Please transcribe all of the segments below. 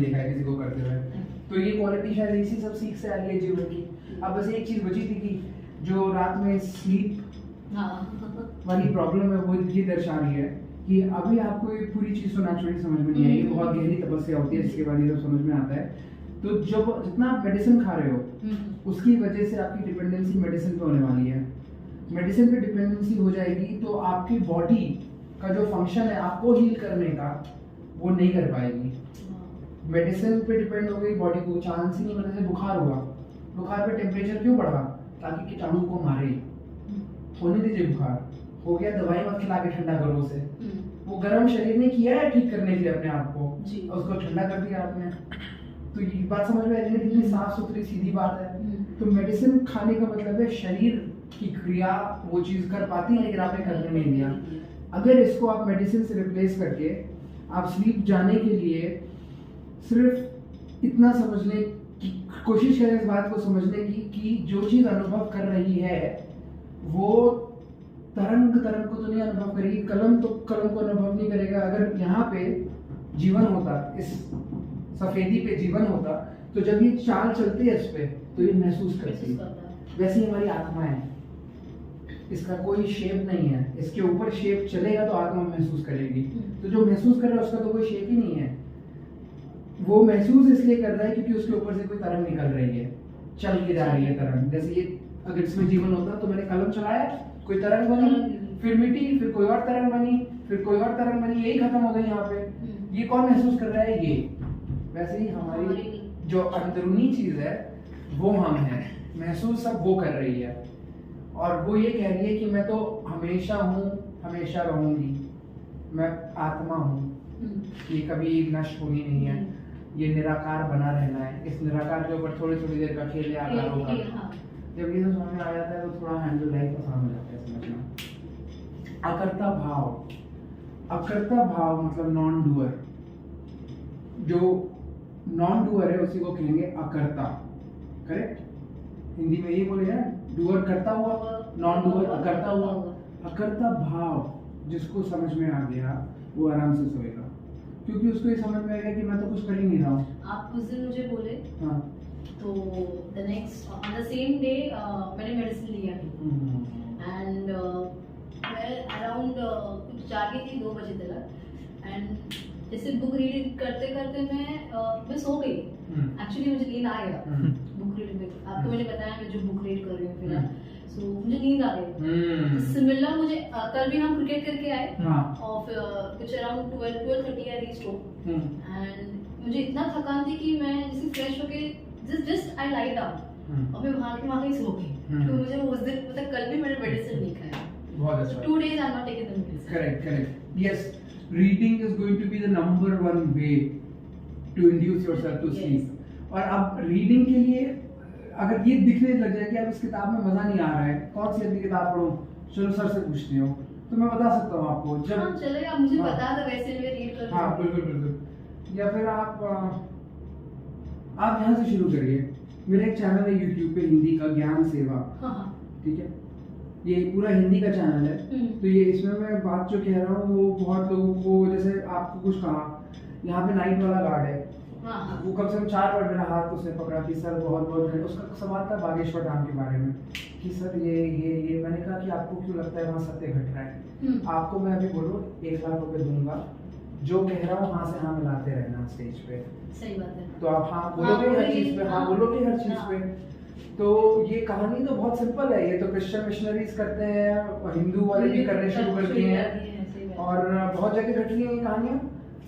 नहीं देखा है किसी को करते हुए। तो ये क्वालिटी शायद इसी सब सीख से आ रही है जीवन की। अब बस एक चीज बची थी कि जो रात में स्लीप वाली प्रॉब्लम है वो ये दर्शा रही है कि अभी आपको ये पूरी चीज तो नेचुरली समझ में नहीं आई, बहुत गहरी तपस्या होती है जिसके बाद ये सब समझ में आता है। तो जब जितना आप मेडिसिन खा रहे हो उसकी वजह से आपकी डिपेंडेंसी मेडिसिन पे होने वाली है। मेडिसिन पे डिपेंडेंसी हो जाएगी तो आपकी बॉडी का जो फंक्शन है आपको हील करने का वो नहीं कर पाएगी। मेडिसिन पे डिपेंड हो गई बॉडी को, चांस ही नहीं, मतलब जैसे बुखार हुआ, बुखार पे टेम्परेचर क्यों बढ़ा? ताकि कीटाणु को मारे। होने दीजिए, बुखार हो गया, दवाई मत खिला के ठंडा करो उसे। वो गर्म शरीर ने किया है ठीक करने के लिए अपने आप को, और उसको ठंडा कर दिया आपने। तो ये बात समझ में आ रही है कितनी साफ सुथरी सीधी बात है। तो मेडिसिन खाने का मतलब है शरीर की क्रिया वो चीज कर पाती है लेकिन आपने करने नहीं दिया। अगर इसको आप मेडिसिन से रिप्लेस करके आप स्लीप जाने के लिए सिर्फ इतना समझने की कोशिश करें, इस बात को समझने की कि जो चीज अनुभव कर रही है वो तरंग को तो नहीं अनुभव करेगी, कलम को अनुभव नहीं करेगा। अगर यहाँ पे जीवन होता, इस सफेदी पे जीवन होता, तो जब ये चाल चलती है इस पे तो ये महसूस करती है। वैसे ही हमारी आत्मा है, इसका कोई शेप नहीं है, इसके ऊपर शेप चलेगा तो आत्मा महसूस करेगी। तो जो महसूस कर रहा है उसका तो कोई शेप ही नहीं है। वो महसूस इसलिए कर रहा है क्योंकि उसके ऊपर से कोई तरंग निकल रही है, चल के जा रही है तरंग। जैसे ये अगर इसमें जीवन होता तो मैंने कलम चलाया, कोई तरंग बनी, फिर मिटी, फिर कोई और तरंग बनी, फिर कोई और तरंग बनी, यही खत्म हो गई यहाँ पे। ये कौन महसूस कर रहा है? ये। वैसे ही हमारी जो अंदरूनी चीज है वो हम हैं, महसूस सब वो कर रही है। और वो ये कह रही है कि मैं तो हमेशा हूँ, हमेशा रहूंगी, मैं आत्मा हूँ, ये कभी नष्ट होनी नहीं है, ये निराकार बना रहना है। इस निराकार के ऊपर थोड़ी थोड़ी देर का खेल या आकारों का। जब ये समझ में आ जाता है तो थोड़ा हैंडल लाइफ आसान हो जाता है समझना। अकर्ता भाव, अकर्ता भाव मतलब नॉन डूअर। जो नॉन डूअर है उसी को कहेंगे अकर्ता, करेक्ट? हिंदी में ये बोले ना, डूअर करता हुआ, नॉन डूअर अकर्ता हुआ। अकर्ता भाव जिसको समझ में आ गया वो आराम से सोएगा, क्योंकि उसको ये समझ में आएगा कि मैं तो कुछ कर ही नहीं रहा हूँ। आप उस दिन मुझे बोले, हाँ, तो the next on the same day मैंने मेडिसिन लिया एंड मैं अराउंड कुछ जागी थी 2 बजे तक। एंड जैसे बुक रीडिंग करते करते मैं सो गई। एक्चुअली मुझे नींद आ गया बुक रीडिंग में। आपको मैंने बताया मैं जो बुक रीड कर रही हूँ फिलहाल, सो मुझे नींद आ गई। सिमिलर मुझे कल भी हम क्रिकेट करके आए और कुछ around 12:30 I reached home and मुझे इतना थकान थी कि मैं जैसे फ्रेश होके जस्ट आई लाइट डाउन और मैं वहाँ ही सो गई। तो मुझे उस दिन मतलब कल भी मैंने मेडिसिन नहीं खाया। बहुत अच्छा। 2 days I'm not taking the medicine. Correct. Yes, reading is going to be the number one way to induce yourself to sleep. और अब रीडिंग के लिए अगर ये दिखने लग जाए कि अब इस किताब में मजा नहीं आ रहा है, कौन सी अगली किताब पढ़ूं, चलो सर से पूछती हो, तो मैं बता सकता हूँ आपको। जब हाँ चलेगा, मुझे बता दो, वैसे मैं रीड कर हाँ बिल्कुल। या फिर आप यहाँ से शुरू करिए। मेरा एक चैनल है यूट्यूब पे हिंदी का, ज्ञान सेवा, ठीक है? ये पूरा हिंदी का चैनल है। तो ये इसमें मैं बात जो कह रहा हूँ वो बहुत लोगों को, जैसे आपको कुछ कहा, यहाँ पे नाइट वाला गार्ड है, वो कम से कम 4 बार मेरा हाथ उसने पकड़ा कि सर बहुत उसका सवाल था बागेश्वर धाम के बारे में कि सर ये मैंने कहा कि आपको क्यों लगता है वहाँ सत्य घट रहा है? आपको मैं अभी बोलो 1 लाख रुपए दूंगा, जो कह रहा हूँ हाँ से हाँ मिलाते रहना स्टेज पे। सही बात है। तो आप हाँ बोलोगे हर चीज पे, हाँ बोलोगे हर चीज पे। तो ये कहानी तो बहुत सिंपल है, ये तो क्रिश्चियन मिशनरीज करते हैं, हिंदू वाले भी करने शुरू कर दिए हैं और बहुत जगह घट रही है ये कहानियां।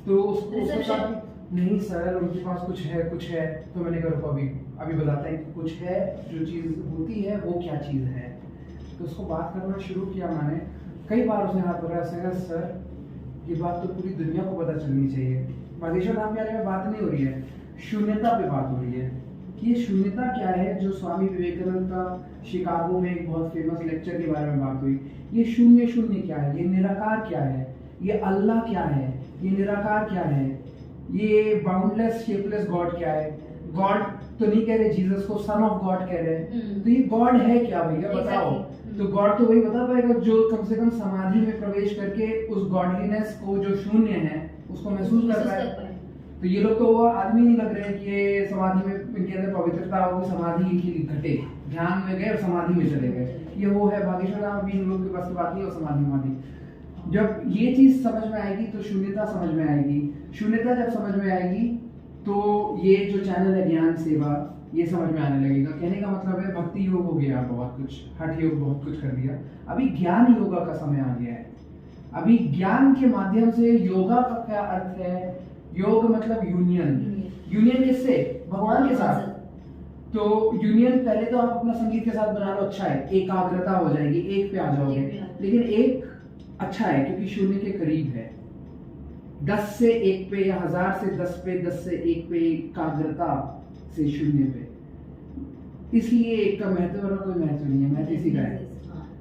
तो उसको नहीं सर उनके पास कुछ है, तो मैंने कहा रुको अभी बताते हैं कि कुछ है, जो चीज होती है वो क्या चीज है। तो उसको बात करना शुरू किया मैंने, कई बार उसने हाथ पकड़ा, सर ये बात तो पूरी दुनिया को पता चलनी चाहिए। बागेश्वर धाम के बारे में बात नहीं हो रही है, शून्यता पे बात हो रही है कि ये शून्यता क्या है, जो स्वामी विवेकानंद का शिकागो में एक बहुत फेमस लेक्चर के बारे में बात हुई। ये शून्य क्या है, ये निराकार क्या है, ये अल्लाह क्या है, ये निराकार क्या है, ये बाउंडलेस शेपलेस गॉड क्या है। गॉड तो नहीं कह रहे जीसस को, सन ऑफ गॉड कह रहे हैं। तो ये गॉड है क्या भैया बताओ? तो गॉड तो वही बता पाएगा जो कम से कम समाधि में प्रवेश करके उस गॉडलीनेस को, जो शून्य है, उसको महसूस कर पाए। तो ये लोग तो वो आदमी नहीं लग रहे हैं कि ये समाधि में इनके अंदर पवित्रता होगी, समाधि की घटे, ध्यान में गए और समाधि में चले गए। ये वो है भागेश्वर धाम, अभी इन लोग के पास की बात नहीं, और समाधि वादी। जब ये चीज समझ में आएगी तो शून्यता समझ में आएगी। शून्यता जब समझ में आएगी तो ये जो चैनल है ज्ञान सेवा, ये समझ में आने लगेगा। कहने का मतलब है भक्ति योग हो गया, बहुत कुछ हठ योग बहुत कुछ कर दिया, अभी ज्ञान योगा का समय आ गया है। अभी ज्ञान के माध्यम से योगा का क्या अर्थ है? योग मतलब यूनियन। यूनियन किससे? भगवान के साथ। तो यूनियन पहले तो आप अपना संगीत के साथ बना लो, अच्छा है, एकाग्रता हो जाएगी, एक पे आ जाओगे। लेकिन एक अच्छा है क्योंकि शून्य के करीब है। 10 से 1 पे या 1000 से 10 पे, 10 से 1 पे एकाग्रता से शून्य पे। इसलिए एक का महत्व और कोई महत्व नहीं है, महत्व इसी का है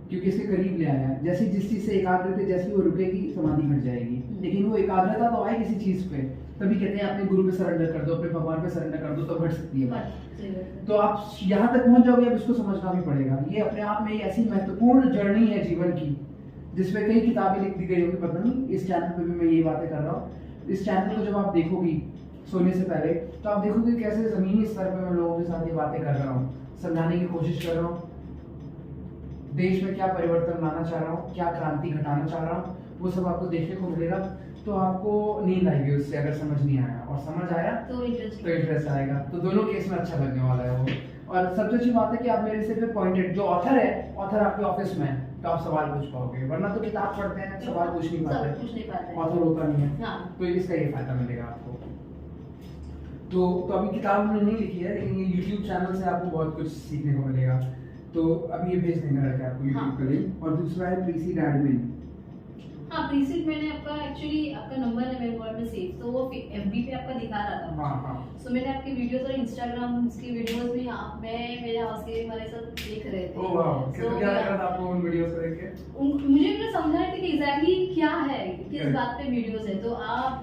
क्योंकि इसके करीब ले आया। जैसे जिस चीज से एकाग्रता है, जैसे वो रुकेगी समाधि घट जाएगी, लेकिन वो एकाग्रता तो आए किसी चीज पे। तभी कहते हैं अपने गुरु पे सरेंडर कर दो, अपने भगवान पे सरेंडर कर दो, तो घट सकती है। तो आप यहाँ तक पहुंच जाओगे, अब इसको समझना भी पड़ेगा। ये अपने आप में एक ऐसी महत्वपूर्ण जर्नी है जीवन की, जिसपे कई किताबें लिख दी गई होगी, पता नहीं। इस चैनल पे भी मैं ये बातें कर रहा हूँ। इस चैनल को जब आप देखोगी सोने से पहले, तो आप देखोगे कैसे जमीनी स्तर पे मैं लोगों के साथ ये बातें कर रहा हूँ, समझाने की कोशिश कर रहा हूँ, देश में क्या परिवर्तन लाना चाह रहा हूँ, क्या क्रांति घटाना चाह रहा हूँ, वो सब आपको देखने को मिलेगा। तो आपको नींद आएगी उससे, अगर समझ नहीं आया, और समझ आया तो इंटरेस्ट आएगा। तो दोनों केस में अच्छा लगने वाला है वो। और सबसे अच्छी बात है कि आप मेरे से फिर पॉइंटेड, जो ऑथर है, ऑथर आपके ऑफिस में है तो आप सवाल पूछ पाओगे, वरना तो किताब पढ़ते हैं सवाल पूछ नहीं पाते, ऑथर होता नहीं है। तो इसका ये फायदा मिलेगा आपको। तो अभी किताब हमने नहीं लिखी है, लेकिन ये YouTube चैनल से आपको बहुत कुछ सीखने को मिलेगा। तो अभी ये भेज देंगे लड़के आपको YouTube का लिंक। और दूसरा है प्रीसीड एडमिन। हाँ, प्रीसीड मैंने आपका एक्चुअली आपका नंबर है मेरे मोबाइल में सेव, तो वो FB पे आपका दिखा रहा था। हाँ। सो मैंने आपकी वीडियोस और इंस्टाग्राम की वीडियोस में मैं मेरे हाउस के हमारे साथ देख रहे थे। ओह वाह, तो क्या लगा था आपको उन वीडियोस को देख के? मुझे भी समझ रहा था कि एग्जैक्टली क्या है, किस बात पे वीडियोस है। तो आप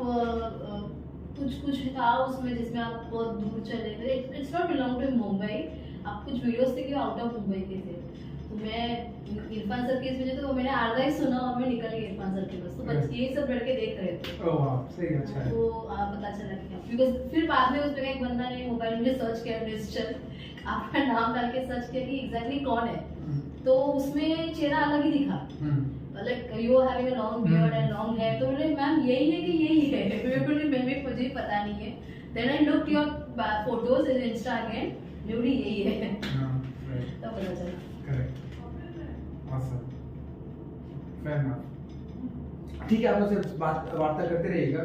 कुछ था उसमें जिसमें आप बहुत दूर चले थे। It's not belong to Mumbai. आप कुछ वीडियोस थे कि आउट ऑफ मुंबई के थे। तो मैं इरफान सर के इसमें तो मैंने आधा ही सुना और मैं निकल गई इरफान सर के पास। तो बस ये सब लड़के देख रहे थे। ओह वाह, सही, अच्छा है। तो पता चला कि बिकॉज़ फिर बाद में उस पे एक बंदा ने मोबाइल में सर्च किया, निश्चल आपका नाम डाल के सर्च किया कि एग्जैक्टली कौन है। तो उसमें चेहरा अलग ही दिखा, like you are having a long beard and long hair. तो बोले मैम यही है कि यही है? मुझे पता नहीं है। Then I looked your photos in insta again, मेरी यही है। तब पता चला। Correct, awesome, fair enough. ठीक है, आप मुझसे वार्ता करते रहिएगा।